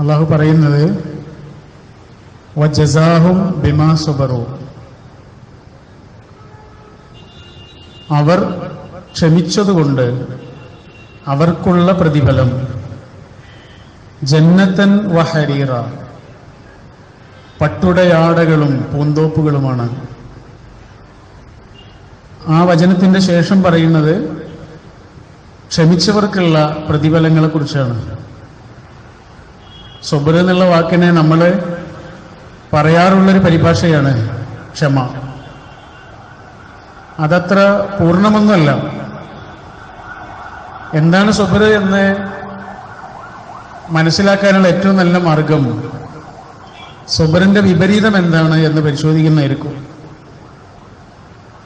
അള്ളാഹു പറയുന്നത് വജസാഹും ബിമാ സബറു, അവർ ക്ഷമിച്ചതുകൊണ്ട് അവർക്കുള്ള പ്രതിഫലം ജന്നത്തൻ വഹരീറ, പട്ടുടയാടകളും പൂന്തോപ്പുകളുമാണ്. ആ വചനത്തിന്റെ ശേഷം പറയുന്നത് ക്ഷമിച്ചവർക്കുള്ള പ്രതിഫലങ്ങളെ കുറിച്ചാണ്. സബർ എന്നുള്ള വാക്കിനെ നമ്മൾ പറയാറുള്ളൊരു പരിഭാഷയാണ് ക്ഷമ. അതത്ര പൂർണ്ണമൊന്നുമല്ല. എന്താണ് സബർ എന്ന് മനസ്സിലാക്കാനുള്ള ഏറ്റവും നല്ല മാർഗം സബറിന്റെ വിപരീതം എന്താണ് എന്ന് പരിശോധിക്കുന്നതായിരിക്കും.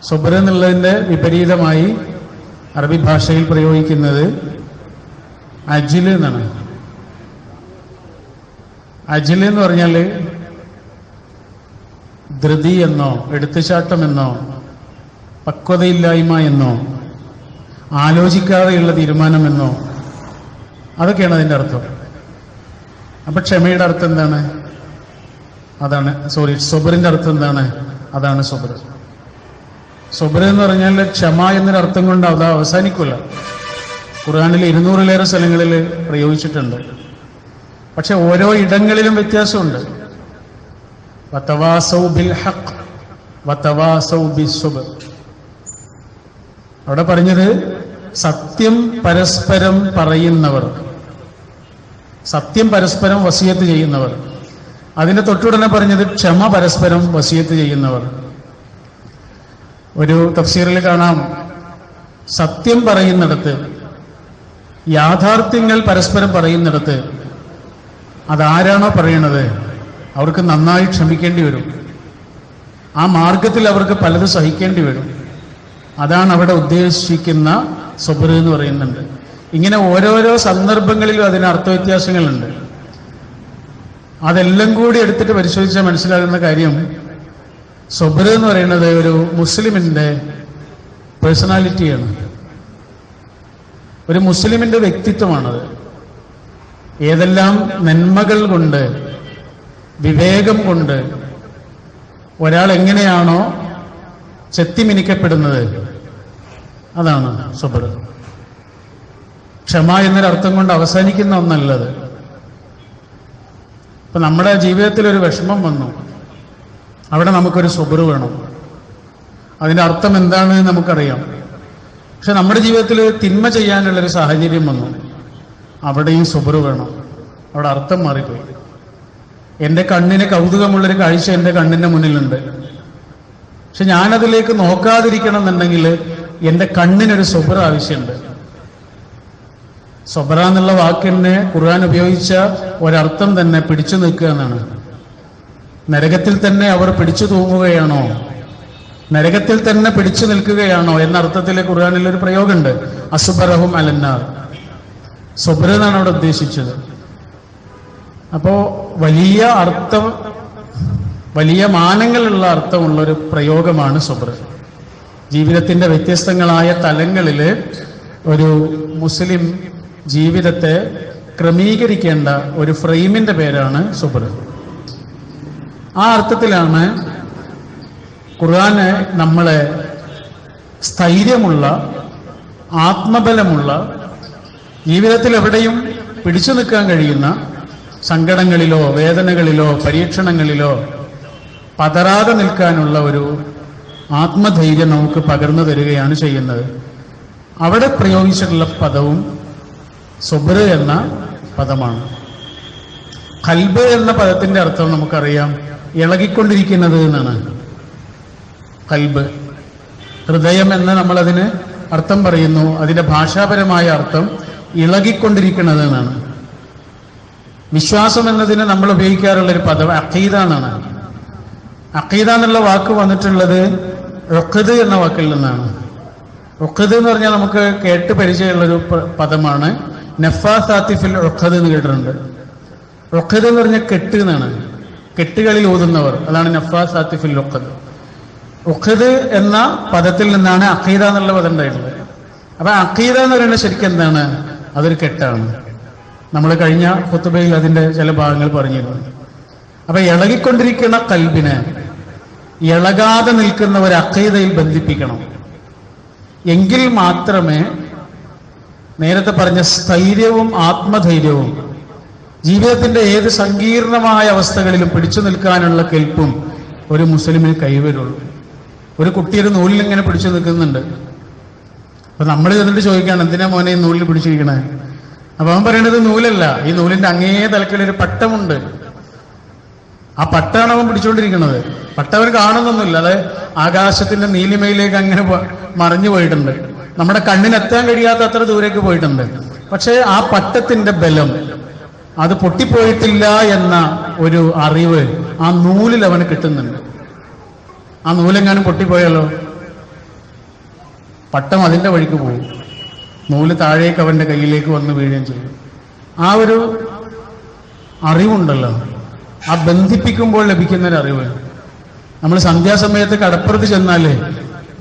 സബർ എന്നുള്ളതിന്റെ വിപരീതമായി അറബി ഭാഷയിൽ പ്രയോഗിക്കുന്നത് അജിൽ എന്നാണ്. അജിൽ എന്ന് പറഞ്ഞാൽ ധൃതി എന്നോ എടുത്തുചാട്ടമെന്നോ പക്വതയില്ലായ്മ എന്നോ ആലോചിക്കാതെയുള്ള തീരുമാനമെന്നോ അതൊക്കെയാണ് അതിൻ്റെ അർത്ഥം. അപ്പൊ ക്ഷമയുടെ അർത്ഥം എന്താണ്? അതാണ് സബറിന്റെ അർത്ഥം എന്താണ്? അതാണ് സബർ. സബർ എന്ന് പറഞ്ഞാൽ ക്ഷമ എന്നൊരു അർത്ഥം കൊണ്ട് അത് അവസാനിക്കില്ല. ഖുർആനിൽ 200-ലേറെ സ്ഥലങ്ങളിൽ പ്രയോഗിച്ചിട്ടുണ്ട്. പക്ഷെ ഓരോ ഇടങ്ങളിലും വ്യത്യാസമുണ്ട്. വതവാസൗ ബിൽ ഹഖ് വതവാസൗ ബിസ്സബ്ർ. അവിടെ പറഞ്ഞത് സത്യം പരസ്പരം പറയുന്നവർ, സത്യം പരസ്പരം വസിയത്ത് ചെയ്യുന്നവർ. അതിന്റെ തൊട്ടുടനെ പറഞ്ഞത് ക്ഷമ പരസ്പരം വസിയത്ത് ചെയ്യുന്നവർ. ഒരു തഫ്സീറിൽ കാണാം, സത്യം പറയുന്നിടത്ത്, യാഥാർത്ഥ്യങ്ങൾ പരസ്പരം പറയുന്നിടത്ത് അതാരാണോ പറയണത് അവർക്ക് നന്നായി ക്ഷമിക്കേണ്ടി വരും. ആ മാർഗത്തിൽ അവർക്ക് പലത് സഹിക്കേണ്ടി വരും. അതാണ് അവിടെ ഉദ്ദേശിക്കുന്ന സബർ എന്ന് പറയുന്നുണ്ട്. ഇങ്ങനെ ഓരോരോ സന്ദർഭങ്ങളിലും അതിന് അർത്ഥവ്യത്യാസങ്ങളുണ്ട്. അതെല്ലാം കൂടി എടുത്തിട്ട് പരിശോധിച്ചാൽ മനസ്സിലാകുന്ന കാര്യം സബർ എന്ന് പറയുന്നത് ഒരു മുസ്ലിമിന്റെ പേഴ്സണാലിറ്റിയാണ്, ഒരു മുസ്ലിമിന്റെ വ്യക്തിത്വമാണത്. ഏതെല്ലാം നന്മകൾ കൊണ്ട്, വിവേകം കൊണ്ട് ഒരാൾ എങ്ങനെയാണോ ചെത്തിമിനിക്കപ്പെടുന്നത് അതാണ് സബർ. ക്ഷമ എന്നൊരർത്ഥം കൊണ്ട് അവസാനിക്കുന്ന ഒന്നല്ലത്. ഇപ്പൊ നമ്മുടെ ജീവിതത്തിൽ ഒരു വിഷമം വന്നു, അവിടെ നമുക്കൊരു സബർ വേണം. അതിന്റെ അർത്ഥം എന്താണെന്ന് നമുക്കറിയാം. പക്ഷെ നമ്മുടെ ജീവിതത്തിൽ തിന്മ ചെയ്യാനുള്ളൊരു സാഹചര്യം വന്നു, അവിടെയും സബർ വേണം. അവിടെ അർത്ഥം മാറിപ്പോയി. എൻ്റെ കണ്ണിന് കൗതുകമുള്ളൊരു കാഴ്ച എൻ്റെ കണ്ണിന്റെ മുന്നിലുണ്ട്. പക്ഷെ ഞാനതിലേക്ക് നോക്കാതിരിക്കണം എന്നുണ്ടെങ്കിൽ എൻ്റെ കണ്ണിനൊരു സബർ ആവശ്യമുണ്ട്. സബറ എന്നുള്ള വാക്കിനെ ഖുർആൻ ഉപയോഗിച്ച ഒരർത്ഥം തന്നെ പിടിച്ചു നിൽക്കുക എന്നാണ്. നരകത്തിൽ തന്നെ അവർ പിടിച്ചു തൂങ്ങുകയാണോ, നരകത്തിൽ തന്നെ പിടിച്ചു നിൽക്കുകയാണോ എന്ന അർത്ഥത്തിൽ ഖുർആനിൽ ഒരു പ്രയോഗമുണ്ട്, അസ്ബറഹും അലന്നാർ. സബർ എന്നാണ് അവിടെ ഉദ്ദേശിച്ചത്. അപ്പോ വലിയ അർത്ഥം, വലിയ മാനങ്ങളുള്ള അർത്ഥമുള്ളൊരു പ്രയോഗമാണ് സബർ. ജീവിതത്തിന്റെ വ്യത്യസ്തങ്ങളായ തലങ്ങളിൽ ഒരു മുസ്ലിം ജീവിതത്തെ ക്രമീകരിക്കേണ്ട ഒരു ഫ്രെയിമിന്റെ പേരാണ് സബർ. ആ അർത്ഥത്തിലാണ് ഖുർആന് നമ്മളെ സ്ഥൈര്യമുള്ള, ആത്മബലമുള്ള, ജീവിതത്തിൽ എവിടെയും പിടിച്ചു നിൽക്കാൻ കഴിയുന്ന, സങ്കടങ്ങളിലോ വേദനകളിലോ പരീക്ഷണങ്ങളിലോ പതറാതെ നിൽക്കാനുള്ള ഒരു ആത്മധൈര്യം നമുക്ക് പകർന്നു തരികയാണ് ചെയ്യുന്നത്. അവിടെ പ്രയോഗിച്ചിട്ടുള്ള പദവും സബർ എന്ന പദമാണ്. ഖൽബ് എന്ന പദത്തിന്റെ അർത്ഥം നമുക്കറിയാം, ഇളകിക്കൊണ്ടിരിക്കുന്നത് എന്നാണ്. ഖൽബ്, ഹൃദയം എന്ന് നമ്മളതിന് അർത്ഥം പറയുന്നു. അതിന്റെ ഭാഷാപരമായ അർത്ഥം ഇളകിക്കൊണ്ടിരിക്കുന്നത് എന്നാണ്. വിശ്വാസം എന്നതിന് നമ്മൾ ഉപയോഗിക്കാറുള്ള ഒരു പദം അഖീദ എന്നാണ്. അഖീദ എന്നുള്ള വാക്ക് വന്നിട്ടുള്ളത് ഉഖദ് എന്ന വാക്കിൽ നിന്നാണ്. ഉഖദ് എന്ന് പറഞ്ഞാൽ നമുക്ക് കേട്ട് പരിചയമുള്ളൊരു പദമാണ്. നഫാസാത്തി ഫിൽ ഉഖദ് എന്ന് കേട്ടിട്ടുണ്ട്. ഉഖദ് എന്ന് പറഞ്ഞാൽ കെട്ട് എന്നാണ്. കെട്ടുകളിൽ ഊതുന്നവർ, അതാണ് നഫാസാത്തി ഫിൽ ഉഖദ്. ഉഖദ് എന്ന പദത്തിൽ നിന്നാണ് അഖീദ എന്നുള്ള പദം ഉണ്ടായിട്ടുള്ളത്. അപ്പൊ അഖീദ എന്ന് പറയുന്നത് ശരിക്കും എന്താണ്? അതൊരു കെട്ടാണ്. നമ്മൾ കഴിഞ്ഞ ഖുതുബയിൽ അതിന്റെ ചില ഭാഗങ്ങൾ പറഞ്ഞിരുന്നു. അപ്പൊ ഇളകിക്കൊണ്ടിരിക്കുന്ന കൽബിനെ ഇളകാതെ നിൽക്കുന്ന ഒരു അഖീദയിൽ ബന്ധിപ്പിക്കണം. എങ്കിൽ മാത്രമേ നേരത്തെ പറഞ്ഞ സ്ഥൈര്യവും ആത്മധൈര്യവും ജീവിതത്തിന്റെ ഏത് സങ്കീർണമായ അവസ്ഥകളിലും പിടിച്ചു നിൽക്കാനുള്ള കെൽപ്പും ഒരു മുസ്ലിമിന് കൈവരുള്ളൂ. ഒരു കുട്ടിയൊരു നൂലിൽ ഇങ്ങനെ പിടിച്ചു നിൽക്കുന്നുണ്ട്. അപ്പൊ നമ്മൾ ചെന്നിട്ട് ചോദിക്കുകയാണ്, എന്തിനാ മോനെ ഈ നൂലിൽ പിടിച്ചിരിക്കണേ? അപ്പൊ അവൻ പറയേണ്ടത് നൂലല്ല, ഈ നൂലിന്റെ അങ്ങേ തലക്കിലൊരു പട്ടമുണ്ട്. ആ പട്ടാണ് അവൻ പിടിച്ചുകൊണ്ടിരിക്കുന്നത്. പട്ടവൻ കാണുന്നൊന്നുമില്ല, അത് ആകാശത്തിന്റെ നീലിമയിലേക്ക് അങ്ങനെ മറിഞ്ഞു പോയിട്ടുണ്ട്. നമ്മുടെ കണ്ണിനെത്താൻ കഴിയാത്ത അത്ര ദൂരേക്ക് പോയിട്ടുണ്ട്. പക്ഷെ ആ പട്ടത്തിന്റെ ബലം അത് പൊട്ടിപ്പോയിട്ടില്ല എന്ന ഒരു അറിവ് ആ നൂലിൽ അവന് കിട്ടുന്നുണ്ട്. ആ നൂലെങ്ങാനും പൊട്ടിപ്പോയാലോ പട്ടം അതിന്റെ വഴിക്ക് പോകും, നൂല് താഴേക്ക് അവന്റെ കയ്യിലേക്ക് വന്ന് വീഴുകയും ചെയ്യും. ആ ഒരു അറിവുണ്ടല്ലോ, ആ ബന്ധിപ്പിക്കുമ്പോൾ ലഭിക്കുന്ന ഒരു അറിവ്. നമ്മൾ സന്ധ്യാസമയത്ത് കടപ്പുറത്ത് ചെന്നാലേ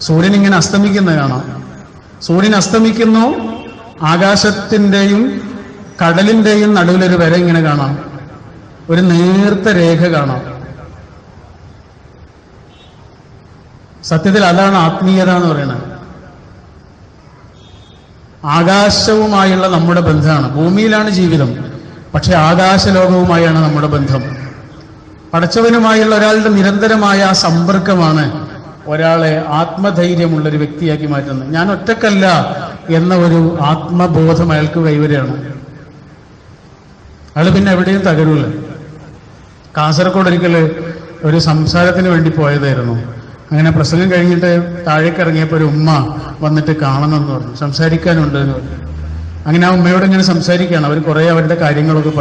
സൂര്യൻ ഇങ്ങനെ അസ്തമിക്കുന്നത് കാണാം. സൂര്യൻ അസ്തമിക്കുന്നു, ആകാശത്തിന്റെയും കടലിന്റെയും നടുവിലൊരു വര ഇങ്ങനെ കാണാം, ഒരു നേർത്ത രേഖ കാണാം. സത്യത്തിൽ അതാണ് ആത്മീയത എന്ന് പറയുന്നത്. ആകാശവുമായുള്ള നമ്മുടെ ബന്ധമാണ്. ഭൂമിയിലാണ് ജീവിതം, പക്ഷെ ആകാശലോകവുമായാണ് നമ്മുടെ ബന്ധം. പടച്ചവനുമായുള്ള ഒരാളുടെ നിരന്തരമായ ആ സമ്പർക്കമാണ് ഒരാളെ ആത്മധൈര്യമുള്ളൊരു വ്യക്തിയാക്കി മാറ്റുന്നത്. ഞാൻ ഒറ്റക്കല്ല എന്ന ഒരു ആത്മബോധം അയാൾക്ക് കൈവരികയാണ്. അയാൾ പിന്നെ എവിടെയും തകരൂല. കാസർഗോഡ് ഒരിക്കൽ ഒരു സംസാരത്തിന് വേണ്ടി പോയതായിരുന്നു. അങ്ങനെ പ്രസംഗം കഴിഞ്ഞിട്ട് താഴേക്ക് ഇറങ്ങിയപ്പോൾ ഒരു ഉമ്മ വന്നിട്ട് കാണണമെന്ന് പറഞ്ഞു, സംസാരിക്കാനുണ്ട് എന്ന് പറഞ്ഞു. അങ്ങനെ ആ ഉമ്മയോട് ഇങ്ങനെ സംസാരിക്കുകയാണ്. അവർ കുറെ അവരുടെ കാര്യങ്ങളൊക്കെ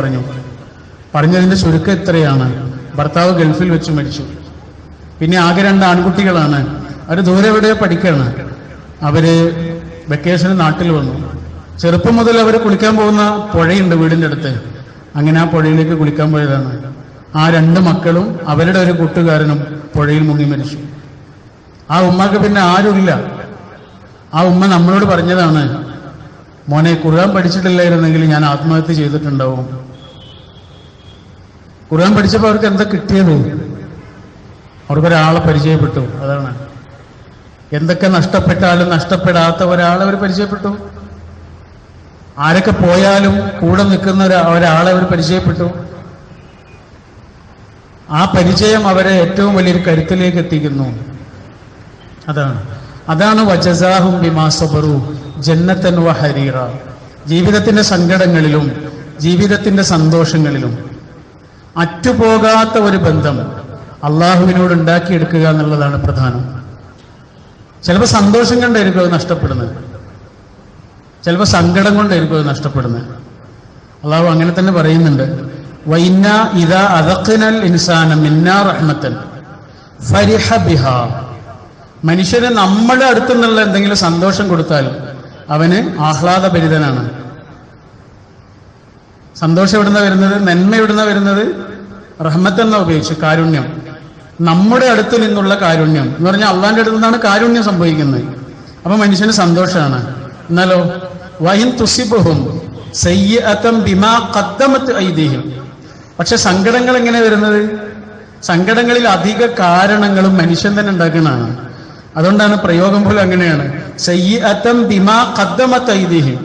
പറഞ്ഞതിന്റെ ചുരുക്കം ഇത്രയാണ്: ഭർത്താവ് ഗൾഫിൽ വെച്ച് മരിച്ചു, പിന്നെ ആകെ 2 ആൺകുട്ടികളാണ്, അവർ ദൂരെ എവിടെയോ പഠിക്കുകയാണ്. അവര് വെക്കേഷന് നാട്ടിൽ വന്നു. ചെറുപ്പം മുതൽ അവർ കുളിക്കാൻ പോകുന്ന പുഴയുണ്ട് വീടിന്റെ അടുത്ത്. അങ്ങനെ ആ പുഴയിലേക്ക് കുളിക്കാൻ പോയതാണ്. ആ 2 മക്കളും അവരുടെ ഒരു കൂട്ടുകാരനും പുഴയിൽ മുങ്ങി മരിച്ചു. ആ ഉമ്മക്ക് പിന്നെ ആരുമില്ല. ആ ഉമ്മ നമ്മളോട് പറഞ്ഞതാണ്, മോനെ ഖുർആൻ പഠിച്ചിട്ടില്ലായിരുന്നെങ്കിൽ ഞാൻ ആത്മഹത്യ ചെയ്തിട്ടുണ്ടാവും. ഖുർആൻ പഠിച്ചപ്പോൾ അവർക്ക് എന്താ കിട്ടിയത്? അവർക്കൊരാളെ പരിചയപ്പെട്ടു. അതാണ്, എന്തൊക്കെ നഷ്ടപ്പെട്ടാലും നഷ്ടപ്പെടാത്ത ഒരാളെ അവർ പരിചയപ്പെട്ടു. ആരൊക്കെ പോയാലും കൂടെ നിൽക്കുന്ന ഒരാളെ അവർ പരിചയപ്പെട്ടു. ആ പരിചയം അവരെ ഏറ്റവും വലിയൊരു കരുത്തിലേക്ക് എത്തിക്കുന്നു. അതാണ് വജസാഹും ബിമാ സബറു ജന്നത്തൻ വഹരീറ. ജീവിതത്തിന്റെ സങ്കടങ്ങളിലും ജീവിതത്തിന്റെ സന്തോഷങ്ങളിലും അറ്റുപോകാത്ത ഒരു ബന്ധം അള്ളാഹുവിനോട് ഉണ്ടാക്കിയെടുക്കുക എന്നുള്ളതാണ് പ്രധാനം. ചിലപ്പോൾ സന്തോഷം കൊണ്ടായിരിക്കും അത് നഷ്ടപ്പെടുന്നത്, ചിലപ്പോൾ സങ്കടം കൊണ്ടായിരിക്കും അത് നഷ്ടപ്പെടുന്നത്. അള്ളാഹു അങ്ങനെ തന്നെ പറയുന്നുണ്ട്, വഇന്ന ഇദാ അദഖ്നൽ ഇൻസാന മിന്നാ റഹ്മത്തൻ ഫരിഹ ബിഹാ. മനുഷ്യന് നമ്മുടെ അടുത്തു നിന്നുള്ള എന്തെങ്കിലും സന്തോഷം കൊടുത്താൽ അവന് ആഹ്ലാദഭരിതനാണ്. സന്തോഷം എവിടുന്ന വരുന്നത്? നന്മ എവിടുന്ന വരുന്നത്? റഹ്മത്ത് എന്ന ഉപയോഗിച്ച് കാരുണ്യം, നമ്മുടെ അടുത്ത് നിന്നുള്ള കാരുണ്യം എന്ന് പറഞ്ഞാൽ അള്ളാന്റെ അടുത്ത് നിന്നാണ് കാരുണ്യം സംഭവിക്കുന്നത്. അപ്പൊ മനുഷ്യന് സന്തോഷമാണ്. എന്നാലോ വഹിൻ തുസിബുഹും സയ്യിഅതൻ ബിമാ ഖദ്ദമത് ഐദീഹിം. പക്ഷെ സങ്കടങ്ങൾ എങ്ങനെ വരുന്നത്? സങ്കടങ്ങളിൽ അധിക കാരണങ്ങളും മനുഷ്യൻ തന്നെ ഉണ്ടാക്കുന്നതാണ്. അതുകൊണ്ടാണ് പ്രയോഗം പോലും അങ്ങനെയാണ്, സയ്യിഅതൻ ബിമാ ഖദ്ദമത് ഐദീഹിം.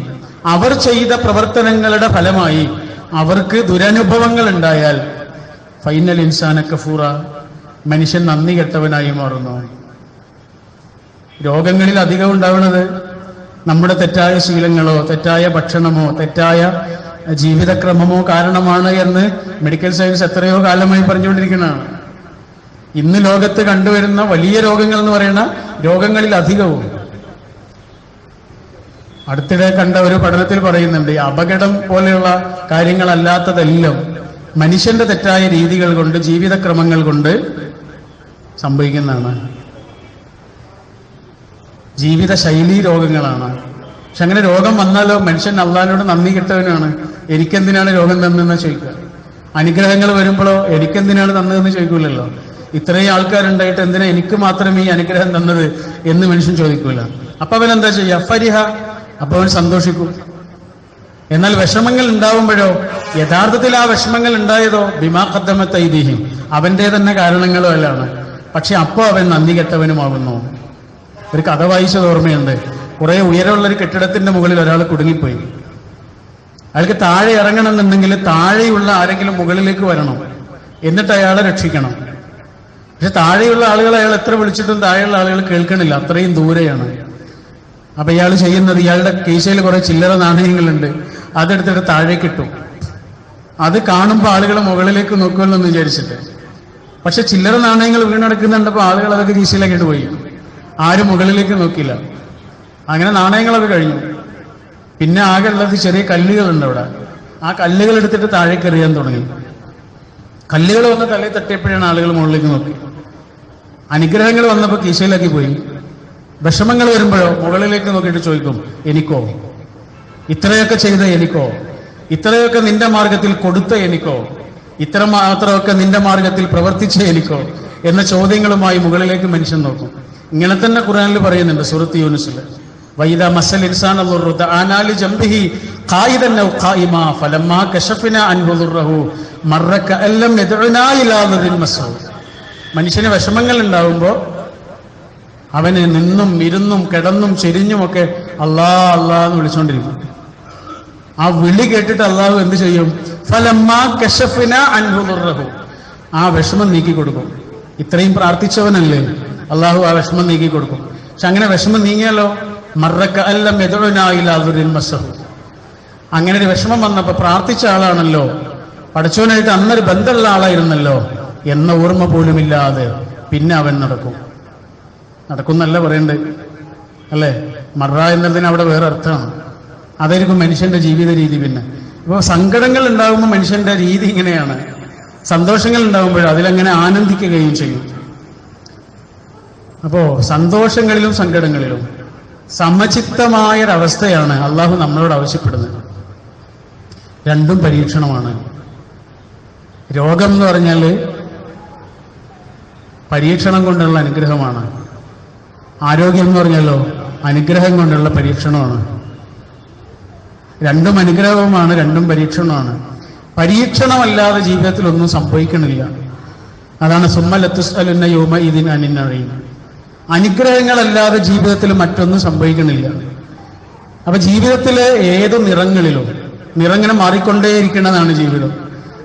അവർ ചെയ്ത പ്രവർത്തനങ്ങളുടെ ഫലമായി അവർക്ക് ദുരനുഭവങ്ങൾ ഉണ്ടായാൽ ഫൈനൽ ഇൻസാന കഫൂറ, മനുഷ്യൻ നന്ദി കെട്ടവനായി മാറുന്നു. രോഗങ്ങളിൽ അധികം ഉണ്ടാവുന്നത് നമ്മുടെ തെറ്റായ ശീലങ്ങളോ തെറ്റായ ഭക്ഷണമോ തെറ്റായ ജീവിതക്രമമോ കാരണമാണ് എന്ന് മെഡിക്കൽ സയൻസ് എത്രയോ കാലമായി പറഞ്ഞുകൊണ്ടിരിക്കുന്നതാണ്. ഇന്ന് ലോകത്ത് കണ്ടുവരുന്ന വലിയ രോഗങ്ങൾ എന്ന് പറയുന്ന രോഗങ്ങളിൽ അധികവും അടുത്തിടെ കണ്ട ഒരു പഠനത്തിൽ പറയുന്നുണ്ട്, ഈ അപകടം പോലെയുള്ള കാര്യങ്ങളല്ലാത്തതെല്ലാം മനുഷ്യന്റെ തെറ്റായ രീതികൾ കൊണ്ട് ജീവിതക്രമങ്ങൾ കൊണ്ട് സംഭവിക്കുന്നതാണ്. ജീവിത ശൈലീ രോഗങ്ങളാണ്. പക്ഷെ അങ്ങനെ രോഗം വന്നാലോ മനുഷ്യൻ അള്ളാഹിനോട് നന്ദി കിട്ടവനാണ്. എനിക്കെന്തിനാണ് രോഗം തന്നെന്ന് ചോദിക്കുക. അനുഗ്രഹങ്ങൾ വരുമ്പോഴോ എനിക്കെന്തിനാണ് തന്നതെന്ന് ചോദിക്കൂലല്ലോ. ഇത്രയും ആൾക്കാരുണ്ടായിട്ട് എന്തിനാ എനിക്ക് മാത്രം ഈ അനുഗ്രഹം തന്നത് എന്ന് മനുഷ്യൻ ചോദിക്കൂല. അപ്പൊ അവൻ എന്താ ചെയ്യുക? ഫരിഹ, അപ്പൊ അവൻ സന്തോഷിക്കും. എന്നാൽ വിഷമങ്ങൾ ഉണ്ടാവുമ്പോഴോ യഥാർത്ഥത്തിൽ ആ വിഷമങ്ങൾ ഉണ്ടായതോ ബിമാ ഖദ്ദമത് ഐദീഹിം, അവന്റെ തന്നെ കാരണങ്ങളുമല്ലാണ്. പക്ഷെ അപ്പോ അവൻ നന്ദി കെട്ടവനുമാകുന്നു. ഒരു കഥ വായിച്ചത് ഓർമ്മയുണ്ട്. കുറെ ഉയരമുള്ള ഒരു കെട്ടിടത്തിന്റെ മുകളിൽ ഒരാൾ കുടുങ്ങിപ്പോയി. അയാൾക്ക് താഴെ ഇറങ്ങണമെന്നുണ്ടെങ്കിൽ താഴെയുള്ള ആരെങ്കിലും മുകളിലേക്ക് വരണം, എന്നിട്ട് അയാളെ രക്ഷിക്കണം. പക്ഷെ താഴെയുള്ള ആളുകൾ അയാൾ എത്ര വിളിച്ചിട്ടും താഴെയുള്ള ആളുകൾ കേൾക്കണില്ല, അത്രയും ദൂരെയാണ്. അപ്പൊ ഇയാൾ ചെയ്യുന്നത്, ഇയാളുടെ കീശയിൽ കുറെ ചില്ലറ നാണയങ്ങളുണ്ട്, അതെടുത്തിട്ട് താഴേക്ക് ഇട്ടു. അത് കാണുമ്പോൾ ആളുകൾ മുകളിലേക്ക് നോക്കുമല്ലോ എന്ന് വിചാരിച്ചിട്ട്. പക്ഷെ ചില്ലറ നാണയങ്ങൾ വീണടക്കുന്നുണ്ടപ്പോൾ ആളുകൾ അതൊക്കെ കീശയിലേക്ക് ഇട്ട് പോയി, ആരും മുകളിലേക്ക് നോക്കില്ല. അങ്ങനെ നാണയങ്ങളൊക്കെ കഴിഞ്ഞു. പിന്നെ ആകെ ഉള്ളത് ചെറിയ കല്ലുകളുണ്ട് അവിടെ. ആ കല്ലുകൾ എടുത്തിട്ട് താഴേക്ക് എറിയാൻ തുടങ്ങി. കല്ലുകൾ വന്ന് തലയിൽ തട്ടിയപ്പോഴാണ് ആളുകൾ മുകളിലേക്ക് നോക്കി. അനുഗ്രഹങ്ങൾ വന്നപ്പോൾ കീശയിലാക്കി പോയി. വിഷമങ്ങൾ വരുമ്പോഴോ മുകളിലേക്ക് നോക്കിയിട്ട് ചോദിക്കും, എനിക്കോ? ഇത്രയൊക്കെ ചെയ്ത എനിക്കോ? ഇത്രയൊക്കെ നിന്റെ മാർഗത്തിൽ കൊടുത്ത എനിക്കോ? ഇത്ര മാത്രമൊക്കെ നിന്റെ മാർഗത്തിൽ പ്രവർത്തിച്ച എനിക്കോ എന്ന ചോദ്യങ്ങളുമായി മുകളിലേക്ക് മനുഷ്യൻ നോക്കും. ഇങ്ങനെ തന്നെ ഖുർആനിൽ പറയുന്നുണ്ട് സൂറത്ത് യൂനുസിൽ, വൈദാ മസ്സൽ ഇൻസാന ദുർറു ദഅനാ ലിജംബിഹി ഖായിദൻ ഔ ഖായിമാ ഫലമ്മാ കശഫനാ അൻഹു ദുർറഹു മർറ കഅല്ലം യദ്ഉനാ ഇലാ ദുർരിൻ മസ്ഊ. മനുഷ്യന് വിഷമങ്ങൾ ഉണ്ടാവുമ്പോൾ അവന് നിന്നും ഇരുന്നും കിടന്നും ചെരിഞ്ഞുമൊക്കെ അല്ലാ അല്ലാ എന്ന് വിളിച്ചുകൊണ്ടിരിക്കും. ആ വിളി കേട്ടിട്ട് അള്ളാഹു എന്ത് ചെയ്യും? ഫലമ്മാ കശഫനാ അൻഹു ദുർറഹു, ആ വിഷമം നീക്കി കൊടുക്കും. ഇത്രയും പ്രാർത്ഥിച്ചവനല്ലേ, അള്ളാഹു ആ വിഷമം നീക്കി കൊടുക്കും. പക്ഷെ അങ്ങനെ വിഷമം നീങ്ങിയാലോ, മർറക അല്ലം യദ്ഉനാ ഇലാ ദുർരിൻ മസ്ഊ. അങ്ങനെ ഒരു വിഷമം വന്നപ്പോ പ്രാർത്ഥിച്ച ആളാണല്ലോ, പടച്ചവനായിട്ട് അന്നൊരു ബന്ധമുള്ള ആളായിരുന്നല്ലോ എന്ന ഓർമ്മ പോലുമില്ലാതെ പിന്നെ അവൻ നടക്കുന്നല്ല പറയണ്ടേ അല്ലേ? മറ എന്നതിന് അവിടെ വേറെ അർത്ഥമാണ്. അതായിരിക്കും മനുഷ്യന്റെ ജീവിത രീതി. പിന്നെ ഇപ്പോൾ സങ്കടങ്ങൾ ഉണ്ടാകുമ്പോൾ മനുഷ്യന്റെ രീതി ഇങ്ങനെയാണ്. സന്തോഷങ്ങൾ ഉണ്ടാകുമ്പോൾ അതിലങ്ങനെ ആനന്ദിക്കുകയും ചെയ്യും. അപ്പോ സന്തോഷങ്ങളിലും സങ്കടങ്ങളിലും സമചിത്തമായൊരവസ്ഥയാണ് അള്ളാഹു നമ്മളോട് ആവശ്യപ്പെടുന്നത്. രണ്ടും പരീക്ഷണമാണ്. രോഗം എന്ന് പറഞ്ഞാൽ പരീക്ഷണം കൊണ്ടുള്ള അനുഗ്രഹമാണ്. ആരോഗ്യം എന്ന് പറഞ്ഞാലോ അനുഗ്രഹം കൊണ്ടുള്ള പരീക്ഷണമാണ്. രണ്ടും അനുഗ്രഹവുമാണ്, രണ്ടും പരീക്ഷണമാണ്. പരീക്ഷണമല്ലാതെ ജീവിതത്തിൽ ഒന്നും സംഭവിക്കണില്ല. അതാണ് സുമ്മ ലതുസ്അലുന്ന യൗമഇദിൻ അനിൻ നഈം. അനുഗ്രഹങ്ങളല്ലാതെ ജീവിതത്തിൽ മറ്റൊന്നും സംഭവിക്കണില്ല. അപ്പൊ ജീവിതത്തിലെ ഏത് നിറങ്ങളിലും നിറങ്ങനെ മാറിക്കൊണ്ടേയിരിക്കുന്നതാണ് ജീവിതം.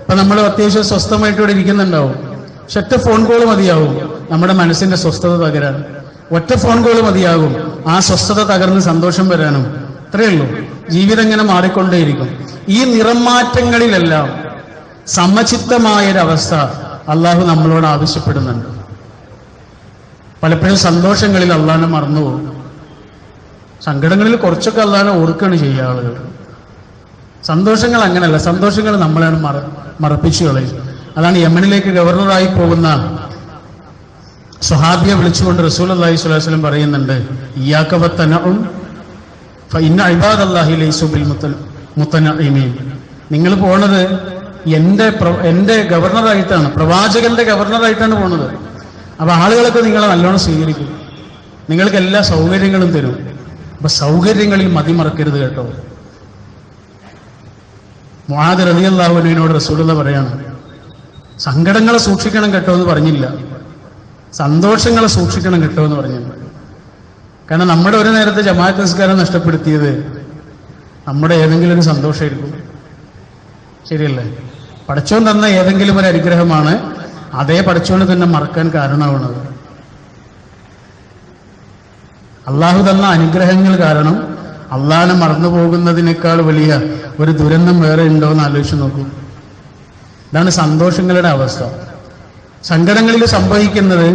അപ്പൊ നമ്മൾ അത്യാവശ്യം സ്വസ്ഥമായിട്ട് ഇവിടെ ഇരിക്കുന്നുണ്ടാവും. പക്ഷെ ഒറ്റ ഫോൺ കോൾ മതിയാവും നമ്മുടെ മനസ്സിന്റെ സ്വസ്ഥത തകരാൻ. ഒറ്റ ഫോൺ കോൾ മതിയാകും ആ സ്വസ്ഥത തകർന്ന് സന്തോഷം വരാനും. അത്രയേ ഉള്ളൂ. ജീവിതം ഇങ്ങനെ മാറിക്കൊണ്ടേയിരിക്കും. ഈ നിറം മാറ്റങ്ങളിലെല്ലാം സമചിത്തമായൊരവസ്ഥ അള്ളാഹു നമ്മളോട് ആവശ്യപ്പെടുന്നുണ്ട്. പലപ്പോഴും സന്തോഷങ്ങളിൽ അള്ളാഹനെ മറന്നുപോകും. സങ്കടങ്ങളിൽ കുറച്ചൊക്കെ അള്ളാഹനെ ഓർക്കുകയാണ് ചെയ്യുക ആളുകൾ. സന്തോഷങ്ങൾ അങ്ങനെയല്ല. സന്തോഷങ്ങൾ നമ്മളാണ് മറപ്പിച്ചു കളയും. അതാണ് യമനിലേക്ക് ഗവർണറായി പോകുന്ന സ്വഹാബിയെ വിളിച്ചുകൊണ്ട് റസൂലുള്ളാഹി സ്വല്ലല്ലാഹു അലൈഹി വസല്ലം പറയുന്നുണ്ട്, ഇയ്യാക വത്തനഉം ഫഇന്ന ഇബാദല്ലാഹി ലൈസു ബിൽ മുത്തനഇമീൻ. നിങ്ങൾ പോണത് എന്റെ ഗവർണറായിട്ടാണ്, പ്രവാചകന്റെ ഗവർണറായിട്ടാണ് പോണത്. അപ്പൊ ആളുകളൊക്കെ നിങ്ങളെ നല്ലോണം സ്വീകരിക്കും, നിങ്ങൾക്ക് എല്ലാ സൗകര്യങ്ങളും തരും. അപ്പൊ സൗകര്യങ്ങളിൽ മതിമറക്കരുത് കേട്ടോ. മുആദ് റളിയല്ലാഹു അൻഹുവിനോട് റസൂലുള്ളാഹി പറയാണ്, സങ്കടങ്ങളെ സൂക്ഷിക്കണം കേട്ടോ എന്ന് പറഞ്ഞില്ല, സന്തോഷങ്ങളെ സൂക്ഷിക്കണം കേട്ടോ എന്ന് പറഞ്ഞില്ല. കാരണം നമ്മുടെ ഒരു നേരത്തെ ജമാഅത്ത് നിസ്കാരം നഷ്ടപ്പെടുത്തിയത് നമ്മുടെ ഏതെങ്കിലും ഒരു സന്തോഷമായിരിക്കും. ശരിയല്ലേ? പടച്ചോൻ തന്ന ഏതെങ്കിലും ഒരു അനുഗ്രഹമാണ് അതേ പടച്ചോന് തന്നെ മറക്കാൻ കാരണമാവുന്നത്. അള്ളാഹു തന്ന അനുഗ്രഹങ്ങൾ കാരണം അള്ളാഹനെ മറന്നു പോകുന്നതിനേക്കാൾ വലിയ ഒരു ദുരന്തം വേറെ ഉണ്ടോ എന്ന് ആലോചിച്ച് നോക്കൂ. ഇതാണ് സന്തോഷങ്ങളുടെ അവസ്ഥ. സങ്കടങ്ങളിൽ സംഭവിക്കുന്നത്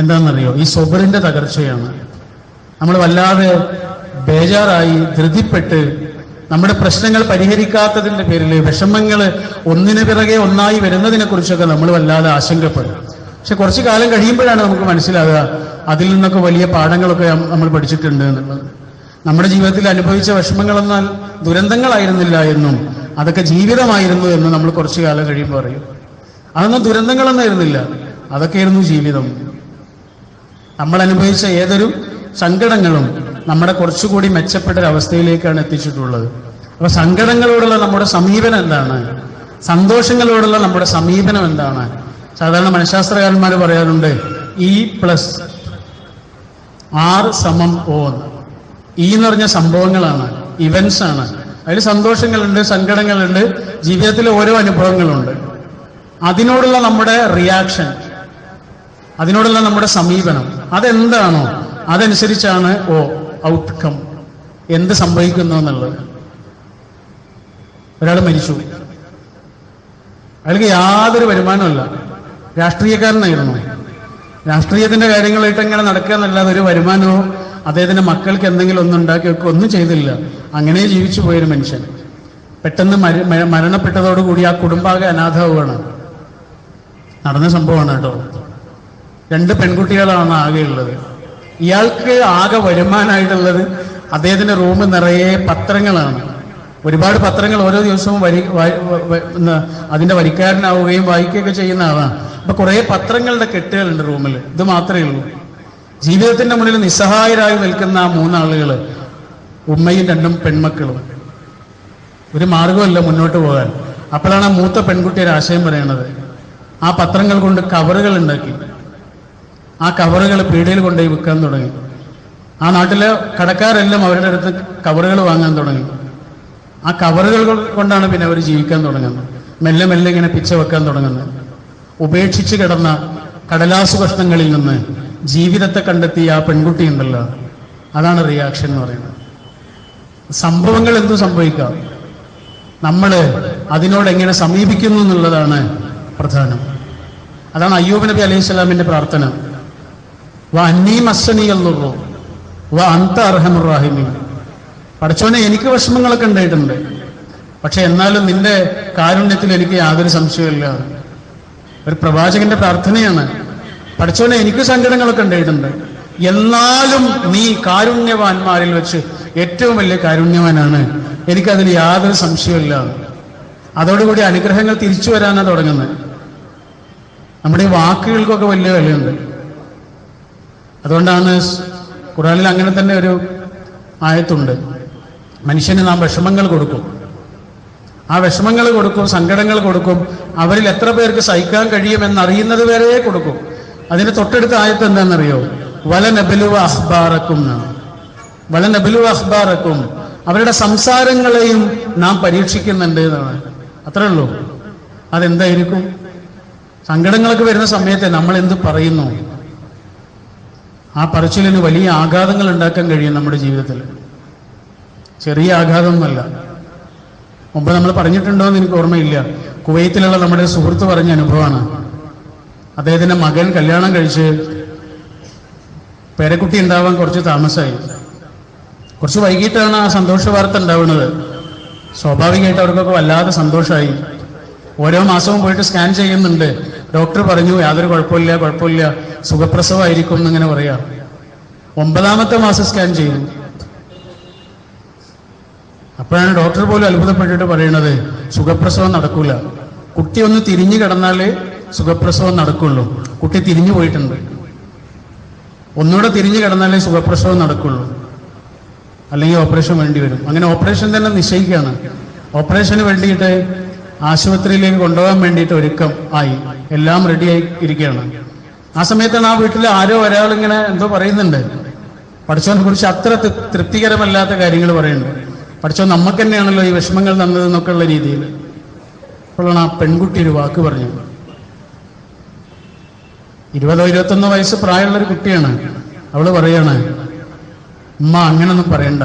എന്താണെന്നറിയോ? ഈ സ്വബറിന്റെ തകർച്ചയാണ്. നമ്മൾ വല്ലാതെ ബേജാറായി ധൃതിപ്പെട്ട് നമ്മുടെ പ്രശ്നങ്ങൾ പരിഹരിക്കാത്തതിന്റെ പേരിൽ വിഷമങ്ങൾ ഒന്നിനു പിറകെ ഒന്നായി വരുന്നതിനെ കുറിച്ചൊക്കെ നമ്മൾ വല്ലാതെ ആശങ്കപ്പെടും. പക്ഷെ കുറച്ചു കാലം കഴിയുമ്പോഴാണ് നമുക്ക് മനസ്സിലാകുക അതിൽ നിന്നൊക്കെ വലിയ പാഠങ്ങളൊക്കെ നമ്മൾ പഠിച്ചിട്ടുണ്ട് എന്നുള്ളത്. നമ്മുടെ ജീവിതത്തിൽ അനുഭവിച്ച വിഷമങ്ങളെന്നാൽ ദുരന്തങ്ങളായിരുന്നില്ല എന്നും അതൊക്കെ ജീവിതമായിരുന്നു എന്നും നമ്മൾ കുറച്ചു കാലം കഴിയുമ്പോൾ അറിയും. അതൊന്നും ദുരന്തങ്ങളൊന്നായിരുന്നില്ല, അതൊക്കെയായിരുന്നു ജീവിതം. നമ്മൾ അനുഭവിച്ച ഏതൊരു സങ്കടങ്ങളും നമ്മളെ കുറച്ചുകൂടി മെച്ചപ്പെട്ട ഒരവസ്ഥയിലേക്കാണ് എത്തിച്ചിട്ടുള്ളത്. അപ്പൊ സങ്കടങ്ങളോടുള്ള നമ്മുടെ സമീപനം എന്താണ്? സന്തോഷങ്ങളോടുള്ള നമ്മുടെ സമീപനം എന്താണ്? സാധാരണ മനഃശാസ്ത്രകാരന്മാർ പറയാറുണ്ട് E+R=O. ഈ എന്ന് പറഞ്ഞ സംഭവങ്ങളാണ്, ഇവന്റ്സ് ആണ്. അതിൽ സന്തോഷങ്ങളുണ്ട്, സങ്കടങ്ങളുണ്ട്, ജീവിതത്തിലെ ഓരോ അനുഭവങ്ങളുണ്ട്. അതിനോടുള്ള നമ്മുടെ റിയാക്ഷൻ, അതിനോടുള്ള നമ്മുടെ സമീപനം അതെന്താണോ അതനുസരിച്ചാണ് ഔട്ട്കം, എന്ത് സംഭവിക്കുന്നു എന്നുള്ളത്. ഒരാൾ മരിച്ചു, അയാൾക്ക് യാതൊരു വരുമാനമല്ല, രാഷ്ട്രീയക്കാരനായിരുന്നു. രാഷ്ട്രീയത്തിന്റെ കാര്യങ്ങളായിട്ട് ഇങ്ങനെ നടക്കുക എന്നല്ലാതെ ഒരു വരുമാനമോ അദ്ദേഹത്തിന്റെ മക്കൾക്ക് എന്തെങ്കിലും ഒന്നും ഉണ്ടാക്കി വെക്കുക ഒന്നും ചെയ്തില്ല. അങ്ങനെ ജീവിച്ചു പോയൊരു മനുഷ്യൻ പെട്ടെന്ന് മരണപ്പെട്ടതോടുകൂടി ആ കുടുംബാകെ അനാഥാവുകയാണ്. നടന്ന സംഭവമാണ് കേട്ടോ. 2 പെൺകുട്ടികളാണ് ആകെയുള്ളത്. ഇയാൾക്ക് ആകെ വരുമാനമായിട്ടുള്ളത് അദ്ദേഹത്തിന്റെ റൂം നിറയെ പത്രങ്ങളാണ്. ഒരുപാട് പത്രങ്ങൾ ഓരോ ദിവസവും അതിന്റെ വരിക്കാരനാവുകയും വായിക്കുകയൊക്കെ ചെയ്യുന്ന ആളാണ്. അപ്പൊ കുറെ പത്രങ്ങളുടെ കെട്ടുകളുണ്ട് റൂമിൽ. ഇത് മാത്രമേ ഉള്ളൂ. ജീവിതത്തിന്റെ മുന്നിൽ നിസ്സഹായരായി നിൽക്കുന്ന ആ 3 ആളുകൾ, ഉമ്മയും 2 പെൺമക്കളും. ഒരു മാർഗമല്ല മുന്നോട്ട് പോകാൻ. അപ്പോഴാണ് മൂത്ത പെൺകുട്ടി ഒരു ആശയം പറയണത്. ആ പത്രങ്ങൾ കൊണ്ട് കവറുകൾ ഉണ്ടാക്കി. ആ കവറുകൾ പീടികയിൽ കൊണ്ടുപോയി വിൽക്കാൻ തുടങ്ങി. ആ നാട്ടിലെ കടക്കാരെല്ലാം അവരുടെ അടുത്ത് കവറുകൾ വാങ്ങാൻ തുടങ്ങി. ആ കവറുകൾ കൊണ്ടാണ് പിന്നെ അവർ ജീവിക്കാൻ തുടങ്ങുന്നത്. മെല്ലെ മെല്ലെ ഇങ്ങനെ പിച്ച വെക്കാൻ തുടങ്ങുന്നത്. ഉപേക്ഷിച്ച് കിടന്ന കടലാസു കഷ്ണങ്ങളിൽ നിന്ന് ജീവിതത്തെ കണ്ടെത്തിയ ആ പെൺകുട്ടി ഉണ്ടല്ലോ, അതാണ് റിയാക്ഷൻ എന്ന് പറയുന്നത്. സംഭവങ്ങൾ എന്തും സംഭവിക്കാം, നമ്മൾ അതിനോട് എങ്ങനെ സമീപിക്കുന്നു എന്നുള്ളതാണ് പ്രധാനം. അതാണ് അയ്യൂബ് നബി അലൈഹി സ്വലാമിന്റെ പ്രാർത്ഥന. വഅന്നീ മസ്സനിയദ്ദുർറു വഅൻത അർഹമുർ റഹീമീൻ. പടച്ചോനെ, എനിക്ക് വിഷമങ്ങളൊക്കെ ഉണ്ടായിട്ടുണ്ട്, പക്ഷെ എന്നാലും നിന്റെ കാരുണ്യത്തിൽ എനിക്ക് യാതൊരു സംശയമില്ല. ഒരു പ്രവാചകന്റെ പ്രാർത്ഥനയാണ്. പടച്ചോനെ, എനിക്ക് സങ്കടങ്ങളൊക്കെ ഉണ്ടായിട്ടുണ്ട്, എന്നാലും നീ കാരുണ്യവാന്മാരിൽ വെച്ച് ഏറ്റവും വലിയ കാരുണ്യവാനാണ്, എനിക്കതിൽ യാതൊരു സംശയമില്ല. അതോടുകൂടി അനുഗ്രഹങ്ങൾ തിരിച്ചു വരാനാണ് തുടങ്ങുന്നത്. നമ്മുടെ ഈ വാക്കുകൾക്കൊക്കെ വലിയ വിലയുണ്ട്. അതുകൊണ്ടാണ് ഖുർആനിൽ അങ്ങനെ തന്നെ ഒരു ആയത്തുണ്ട്. മനുഷ്യന് നാം വിഷമങ്ങൾ കൊടുക്കും, ആ വിഷമങ്ങൾ കൊടുക്കും, സങ്കടങ്ങൾ കൊടുക്കും. അവരിൽ എത്ര പേർക്ക് സഹിക്കാൻ കഴിയുമെന്നറിയുന്നത് വരെ കൊടുക്കും. അതിന് തൊട്ടടുത്ത ആയത്ത് എന്താണെന്നറിയോ? വലനബലുവ അഖ്ബാറക്കും എന്നാണ്. വലനബലുവ അഖ്ബാറക്കും, അവരുടെ സംസാരങ്ങളെയും നാം പരീക്ഷിക്കുന്നുണ്ട് എന്നാണ്. അത്രേ ഉള്ളൂ. അതെന്തായിരിക്കും? സങ്കടങ്ങളൊക്കെ വരുന്ന സമയത്ത് നമ്മൾ എന്ത് പറയുന്നു, ആ പറച്ചിലിന് വലിയ ആഘാതങ്ങൾ ഉണ്ടാക്കാൻ കഴിയും നമ്മുടെ ജീവിതത്തിൽ. ചെറിയ ആഘാതമൊന്നുമല്ല. മുമ്പ് നമ്മൾ പറഞ്ഞിട്ടുണ്ടോ എന്ന് എനിക്ക് ഓർമ്മയില്ല. കുവൈത്തിലുള്ള നമ്മുടെ സുഹൃത്ത് പറഞ്ഞ അനുഭവമാണ്. അദ്ദേഹത്തിന്റെ മകൻ കല്യാണം കഴിച്ച് പേരക്കുട്ടി ഉണ്ടാവാൻ കുറച്ച് താമസമായി. കുറച്ച് വൈകിട്ടാണ് ആ സന്തോഷ വാർത്ത ഉണ്ടാവുന്നത്. സ്വാഭാവികമായിട്ട് അവർക്കൊക്കെ വല്ലാതെ സന്തോഷമായി. ഓരോ മാസവും പോയിട്ട് സ്കാൻ ചെയ്യുന്നുണ്ട്. ഡോക്ടർ പറഞ്ഞു യാതൊരു കുഴപ്പമില്ല, സുഖപ്രസവമായിരിക്കും എന്നിങ്ങനെ പറയാം. 9ാമത്തെ മാസം സ്കാൻ ചെയ്തു. അപ്പോഴാണ് ഡോക്ടർ പോലും അത്ഭുതപ്പെട്ടിട്ട് പറയണത്, സുഖപ്രസവം നടക്കൂല. കുട്ടി ഒന്ന് തിരിഞ്ഞു കിടന്നാലേ സുഖപ്രസവം നടക്കുള്ളൂ. കുട്ടി തിരിഞ്ഞു പോയിട്ടുണ്ട്. ഒന്നുകൂടെ തിരിഞ്ഞു കിടന്നാലേ സുഖപ്രസവം നടക്കുള്ളൂ, അല്ലെങ്കിൽ ഓപ്പറേഷൻ വേണ്ടി വരും. അങ്ങനെ ഓപ്പറേഷൻ തന്നെ നിശ്ചയിക്കുകയാണ്. ഓപ്പറേഷന് വേണ്ടിയിട്ട് ആശുപത്രിയിലേക്ക് കൊണ്ടുപോകാൻ വേണ്ടിയിട്ട് ഒരുക്കം ആയി, എല്ലാം റെഡിയായി ഇരിക്കുകയാണ്. ആ സമയത്താണ് ആ വീട്ടിൽ ആരോ ഒരാളിങ്ങനെ എന്തോ പറയുന്നുണ്ട്. പഠിച്ചവനെ കുറിച്ച് അത്ര തൃപ്തികരമല്ലാത്ത കാര്യങ്ങൾ പറയുന്നുണ്ട്. പഠിച്ചവൻ നമുക്ക് തന്നെയാണല്ലോ ഈ വിഷമങ്ങൾ തന്നതെന്നൊക്കെ ഉള്ള രീതിയിൽ. അപ്പോഴാണ് ആ പെൺകുട്ടി ഒരു വാക്ക് പറഞ്ഞത്. 20-21 വയസ്സ് പ്രായമുള്ളൊരു കുട്ടിയാണ്. അവള് പറയാണ്, ഉമ്മ അങ്ങനൊന്നും പറയണ്ട.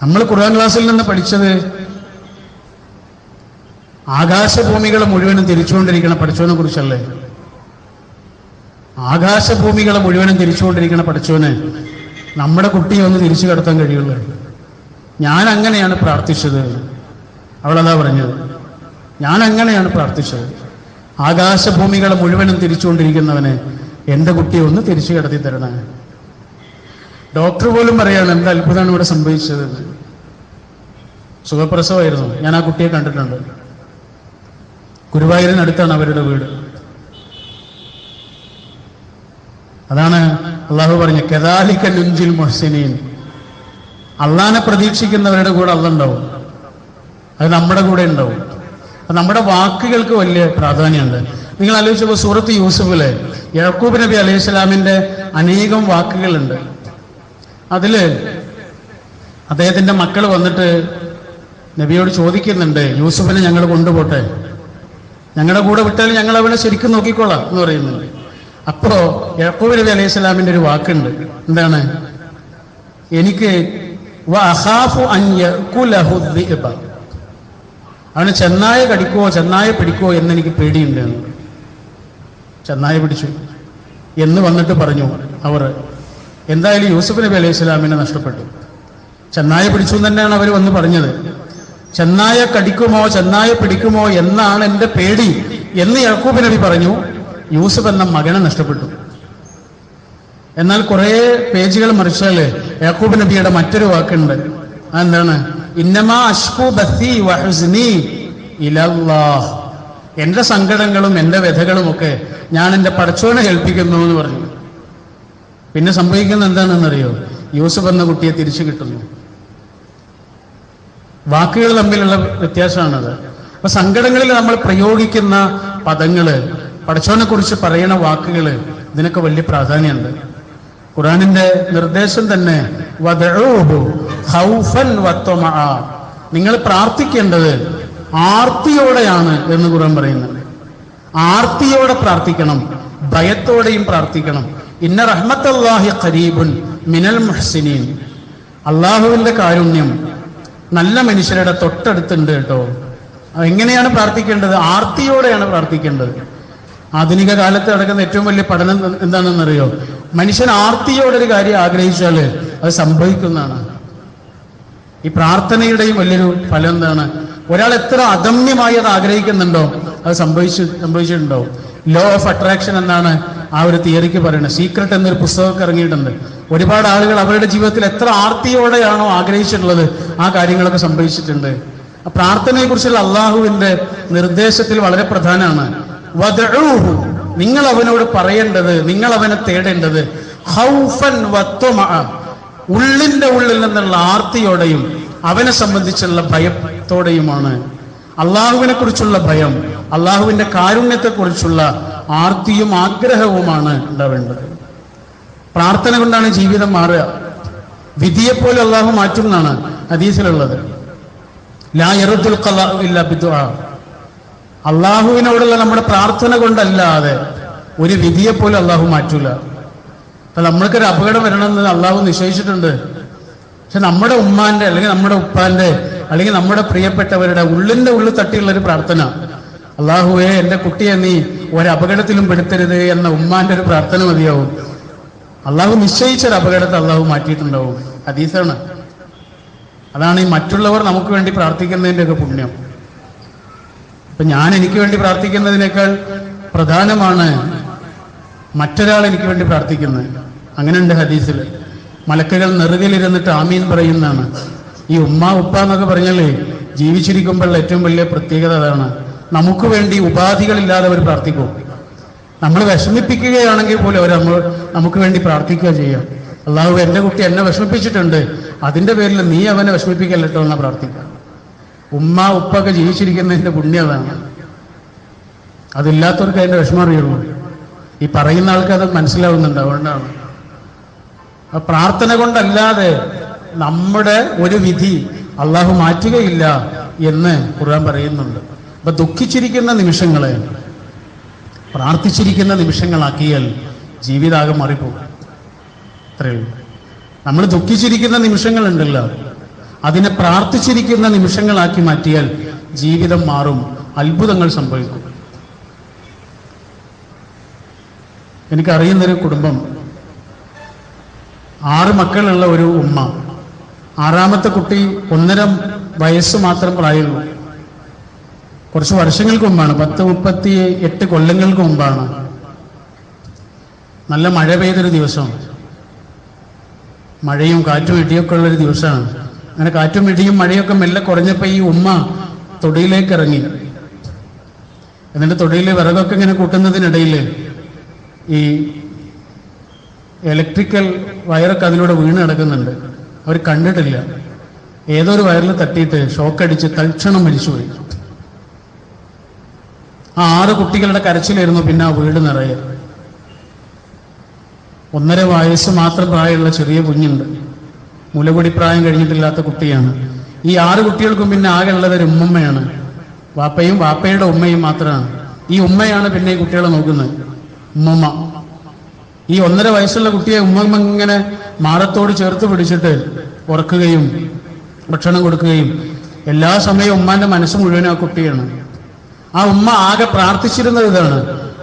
നമ്മൾ ഖുർആൻ ക്ലാസ്സിൽ നിന്ന് പഠിച്ചത് ആകാശഭൂമികളെ മുഴുവനും തിരിച്ചുകൊണ്ടിരിക്കണ പഠിച്ചവനെ കുറിച്ചല്ലേ. ആകാശഭൂമികളെ മുഴുവനും തിരിച്ചുകൊണ്ടിരിക്കണ പഠിച്ചവന് നമ്മുടെ കുട്ടിയെ ഒന്ന് തിരിച്ചു കടത്താൻ കഴിയുള്ളൂ. ഞാൻ അങ്ങനെയാണ് പ്രാർത്ഥിച്ചത്. അവളതാ പറഞ്ഞത്, ഞാൻ അങ്ങനെയാണ് പ്രാർത്ഥിച്ചത്. ആകാശഭൂമികളെ മുഴുവനും തിരിച്ചുകൊണ്ടിരിക്കുന്നവനെ എൻ്റെ കുട്ടിയെ ഒന്ന് തിരിച്ചു കടത്തി തരണേ. ഡോക്ടർ പോലും പറയാണ് എന്താ അത്ഭുതമാണ് ഇവിടെ സംഭവിച്ചത്. സുഖപ്രസവമായിരുന്നു. ഞാൻ ആ കുട്ടിയെ കണ്ടിട്ടുണ്ട്. ഗുരുവായൂരിനടുത്താണ് അവരുടെ വീട്. അതാണ് അള്ളാഹു പറഞ്ഞ കദാലിക നുൻജിൽ മുഹ്സിനീൻ. അള്ളാനെ പ്രതീക്ഷിക്കുന്നവരുടെ കൂടെ അള്ള ഉണ്ടാവും, അത് നമ്മുടെ കൂടെ ഉണ്ടാവും. നമ്മുടെ വാക്കുകൾക്ക് വലിയ പ്രാധാന്യമുണ്ട്. നിങ്ങൾ ആലോചിച്ചപ്പോൾ സൂറത്ത് യൂസുഫിലെ യാക്കൂബ് നബി അലൈഹി സ്വലാമിന്റെ അനേകം വാക്കുകളുണ്ട്. അതില് അദ്ദേഹത്തിന്റെ മക്കൾ വന്നിട്ട് നബിയോട് ചോദിക്കുന്നുണ്ട്, യൂസുഫിനെ ഞങ്ങൾ കൊണ്ടുപോട്ടെ, ഞങ്ങളുടെ കൂടെ വിട്ടാൽ ഞങ്ങൾ അവനെ ശരിക്കും നോക്കിക്കോളാം എന്ന് പറയുന്നുണ്ട്. അപ്പോ യാക്കൂബ് നബി അലൈഹി സ്വലാമിന്റെ ഒരു വാക്കുണ്ട്, എന്താണ്? എനിക്ക് അവന് ചെന്നായ കടിക്കോ ചെന്നായ പിടിക്കോ എന്നെനിക്ക് പേടിയുണ്ട്. ചെന്നായ പിടിച്ചു എന്ന് വന്നിട്ട് പറഞ്ഞു അവർ. എന്തായാലും യൂസുഫ് നബി അലൈഹി സ്വലാമിനെ നഷ്ടപ്പെട്ടു. ചെന്നായ പിടിച്ചു എന്ന് തന്നെയാണ് അവർ വന്ന് പറഞ്ഞത്. ചെന്നായ കടിക്കുമോ ചെന്നായ പിടിക്കുമോ എന്നാണ് എൻ്റെ പേടി എന്ന് യാക്കൂബ് നബി പറഞ്ഞു. യൂസുഫ് എന്ന മകനെ നഷ്ടപ്പെട്ടു. എന്നാൽ കുറെ പേജുകൾ മറിച്ചാല് യാക്കൂബ് നബിയുടെ മറ്റൊരു വാക്കുണ്ട്. അതെന്താണ്? ഇന്നമാ അശ്കു ബത്തി വഹുസ്നി ഇലല്ലാഹ്. എന്റെ സങ്കടങ്ങളും എന്റെ വ്യഥകളും ഒക്കെ ഞാൻ എൻ്റെ പടച്ചോനെ കേൾപ്പിക്കുന്നു എന്ന് പറഞ്ഞു. പിന്നെ സംഭവിക്കുന്ന എന്താണെന്നറിയോ? യൂസുഫ് എന്ന കുട്ടിയെ തിരിച്ചു കിട്ടുന്നു. വാക്കുകൾ തമ്മിലുള്ള വ്യത്യാസമാണത്. അപ്പൊ സങ്കടങ്ങളിൽ നമ്മൾ പ്രയോഗിക്കുന്ന പദങ്ങള്, പടച്ചോനെ കുറിച്ച് പറയുന്ന വാക്കുകള്, ഇതിനൊക്കെ വലിയ പ്രാധാന്യമുണ്ട്. ഖുർആനിന്റെ നിർദ്ദേശം തന്നെ വദഊഹു ഖൗഫൻ വത്വമഅ, നിങ്ങൾ പ്രാർത്ഥിക്കേണ്ടത് ആർത്തിയോടെയാണ് എന്ന് ഖുർആൻ പറയുന്നുണ്ട്. ആർത്തിയോടെ പ്രാർത്ഥിക്കണം, ഭയത്തോടെയും പ്രാർത്ഥിക്കണം. ഇന്ന റഹ്മത്തല്ലാഹി ഖരീബുൻ മിനൽ മുഹ്സിനീൻ. അള്ളാഹുവിന്റെ കാരുണ്യം നല്ല മനുഷ്യരുടെ തൊട്ടടുത്തുണ്ട് കേട്ടോ. എങ്ങനെയാണ് പ്രാർത്ഥിക്കേണ്ടത്? ആർത്തിയോടെയാണ് പ്രാർത്ഥിക്കേണ്ടത്. ആധുനിക കാലത്ത് നടക്കുന്ന ഏറ്റവും വലിയ പഠനം എന്താണെന്നറിയോ? മനുഷ്യൻ ആർത്തിയോടെ ഒരു കാര്യം ആഗ്രഹിച്ചാൽ അത് സംഭവിക്കുന്നതാണ്. ഈ പ്രാർത്ഥനയുടെയും വലിയൊരു ഫലം എന്താണ്? ഒരാൾ എത്ര അദമ്യമായി അത് ആഗ്രഹിക്കുന്നുണ്ടോ അത് സംഭവിച്ചിട്ടുണ്ടോ. ലോ ഓഫ് അട്രാക്ഷൻ എന്നാണ് ആ ഒരു തിയറിക്ക് പറയുന്നത്. സീക്രട്ട് എന്നൊരു പുസ്തകമൊക്കെ ഇറങ്ങിയിട്ടുണ്ട്. ഒരുപാട് ആളുകൾ അവരുടെ ജീവിതത്തിൽ എത്ര ആർത്തിയോടെയാണോ ആഗ്രഹിച്ചിട്ടുള്ളത് ആ കാര്യങ്ങളൊക്കെ സംഭവിച്ചിട്ടുണ്ട്. ആ പ്രാർത്ഥനയെ കുറിച്ചുള്ള അള്ളാഹുവിന്റെ നിർദ്ദേശത്തിൽ വളരെ പ്രധാനമാണ്. വദഊഹു, നിങ്ങൾ അവനോട് പറയേണ്ടത്, നിങ്ങൾ അവനെ തേടേണ്ടത് ഖൗഫൻ വത്വമഅ, ഉള്ളിന്റെ ഉള്ളിൽ നിന്നുള്ള ആർത്തിയോടെയും അവനെ സംബന്ധിച്ചുള്ള ഭയത്തോടെയുമാണ്. അള്ളാഹുവിനെ കുറിച്ചുള്ള ഭയം, അള്ളാഹുവിന്റെ കാരുണ്യത്തെക്കുറിച്ചുള്ള ആർത്തിയും ആഗ്രഹവുമാണ് ഉണ്ടാവേണ്ടത്. പ്രാർത്ഥന കൊണ്ടാണ് ജീവിതം മാറുക. വിധിയെപ്പോലെ അള്ളാഹു മാറ്റും എന്നാണ് ഹദീസിലുള്ളത്. ലാ യറുദ്ദുൽ ഖളാഉ ഇല്ലാ ബിദുആ. അള്ളാഹുവിനോടുള്ള നമ്മുടെ പ്രാർത്ഥന കൊണ്ടല്ലാതെ ഒരു വിധിയെപ്പോലെ അള്ളാഹു മാറ്റൂല. അപ്പൊ നമ്മൾക്കൊരു അപകടം വരണമെന്ന് അള്ളാഹു നിശ്ചയിച്ചിട്ടുണ്ട്. പക്ഷെ നമ്മുടെ ഉമ്മാന്റെ അല്ലെങ്കിൽ നമ്മുടെ ഉപ്പാന്റെ അല്ലെങ്കിൽ നമ്മുടെ പ്രിയപ്പെട്ടവരുടെ ഉള്ളിന്റെ ഉള്ളിൽ തട്ടിയുള്ള ഒരു പ്രാർത്ഥന, അള്ളാഹുവേ എൻ്റെ കുട്ടിയെ നീ ഒരപകടത്തിലും പെടുത്തരുത് എന്ന ഉമ്മാന്റെ ഒരു പ്രാർത്ഥന മതിയാവും. അള്ളാഹു നിശ്ചയിച്ചൊരു അപകടത്തെ അള്ളാഹു മാറ്റിയിട്ടുണ്ടാവും. ഹദീസാണ്. അതാണ് ഈ മറ്റുള്ളവർ നമുക്ക് വേണ്ടി പ്രാർത്ഥിക്കുന്നതിൻ്റെ ഒക്കെ പുണ്യം. അപ്പൊ ഞാൻ എനിക്ക് വേണ്ടി പ്രാർത്ഥിക്കുന്നതിനേക്കാൾ പ്രധാനമാണ് മറ്റൊരാൾ എനിക്ക് വേണ്ടി പ്രാർത്ഥിക്കുന്നത്. അങ്ങനെയുണ്ട് ഹദീസിൽ. മലക്കുകൾ നെറുകയിലിരുന്നിട്ട് ആമീൻ പറയുന്നതാണ്. ഈ ഉമ്മ ഉപ്പ എന്നൊക്കെ പറഞ്ഞാലേ ജീവിച്ചിരിക്കുമ്പോഴുള്ള ഏറ്റവും വലിയ പ്രത്യേകത അതാണ്. നമുക്ക് വേണ്ടി ഉപാധികളില്ലാതെ അവർ പ്രാർത്ഥിക്കും. നമ്മൾ വിഷമിപ്പിക്കുകയാണെങ്കിൽ പോലും അവർ നമുക്ക് വേണ്ടി പ്രാർത്ഥിക്കുക ചെയ്യാം. അള്ളാഹു എൻ്റെ കുട്ടി എന്നെ വിഷമിപ്പിച്ചിട്ടുണ്ട്, അതിൻ്റെ പേരിൽ നീ അവനെ വിഷമിപ്പിക്കല്ലോ എന്നാ പ്രാർത്ഥിക്കുക. ഉമ്മ ഉപ്പ ഒക്കെ ജീവിച്ചിരിക്കുന്നതിൻ്റെ പുണ്യം അതാണ്. അതില്ലാത്തവർക്ക് അതിൻ്റെ വിഷമം അറിയുള്ളൂ. ഈ പറയുന്ന ആൾക്ക് അത് മനസ്സിലാവുന്നുണ്ട്. അതുകൊണ്ടാണ് പ്രാർത്ഥന കൊണ്ടല്ലാതെ നമ്മുടെ ഒരു വിധി അള്ളാഹു മാറ്റുകയില്ല എന്ന് ഖുർആൻ പറയുന്നുണ്ട്. അപ്പൊ ദുഃഖിച്ചിരിക്കുന്ന നിമിഷങ്ങളെ പ്രാർത്ഥിച്ചിരിക്കുന്ന നിമിഷങ്ങളാക്കിയാൽ ജീവിതാകെ മാറിപ്പോകും. അത്രയേ ഉള്ളൂ. നമ്മൾ ദുഃഖിച്ചിരിക്കുന്ന നിമിഷങ്ങളുണ്ടല്ലോ, അതിനെ പ്രാർത്ഥിച്ചിരിക്കുന്ന നിമിഷങ്ങളാക്കി മാറ്റിയാൽ ജീവിതം മാറും, അത്ഭുതങ്ങൾ സംഭവിക്കും. എനിക്കറിയുന്നൊരു കുടുംബം, 6 മക്കളുള്ള ഒരു ഉമ്മ. 6ാമത്തെ കുട്ടി 1.5 വയസ്സ് മാത്രം പ്രായമുള്ളൂ. കുറച്ച് വർഷങ്ങൾക്ക് മുമ്പാണ്, 38 കൊല്ലങ്ങൾക്ക് മുമ്പാണ്. നല്ല മഴ പെയ്തൊരു ദിവസം, മഴയും കാറ്റും ഇടിയൊക്കെ ഉള്ളൊരു ദിവസമാണ്. അങ്ങനെ കാറ്റും ഇടിയും മഴയൊക്കെ മെല്ലെ കുറഞ്ഞപ്പോൾ ഈ ഉമ്മ തൊടിയിലേക്ക് ഇറങ്ങി. എന്നിട്ട് തൊടിയിൽ വിറകൊക്കെ ഇങ്ങനെ കൂട്ടുന്നതിനിടയിൽ ഈ ഇലക്ട്രിക്കൽ വയറൊക്കെ അതിലൂടെ വീണ് കിടക്കുന്നുണ്ട്. അവർ കണ്ടിട്ടില്ല. ഏതൊരു വയറിൽ തട്ടിയിട്ട് ഷോക്കടിച്ച് തൽക്ഷണം മരിച്ചുപോയി. ആ 6 കുട്ടികളുടെ കരച്ചിലായിരുന്നു പിന്നെ ആ വീട് നിറയെ. 1.5 വയസ്സ് മാത്രം പ്രായമുള്ള ചെറിയ കുഞ്ഞുണ്ട്, മുലകുടി പ്രായം കഴിഞ്ഞിട്ടില്ലാത്ത കുട്ടിയാണ്. ഈ 6 കുട്ടികൾക്കും പിന്നെ ആകെ ഉള്ളത് ഒരു ഉമ്മയാണ്, വാപ്പയും വാപ്പയുടെ ഉമ്മയും മാത്രമാണ്. ഈ ഉമ്മയാണ് പിന്നെ ഈ കുട്ടികളെ നോക്കുന്നത്, ഉമ്മമ്മ. ഈ 1.5 വയസ്സുള്ള കുട്ടിയെ ഉമ്മമ്മ ഇങ്ങനെ മാറത്തോട് ചേർത്ത് പിടിച്ചിട്ട് ഉറക്കുകയും ഭക്ഷണം കൊടുക്കുകയും എല്ലാ സമയവും ഉമ്മാന്റെ മനസ്സ് മുഴുവനും ആ കുട്ടിയാണ്. ആ ഉമ്മ ആകെ പ്രാർത്ഥിച്ചിരുന്നത് ഇതാണ്: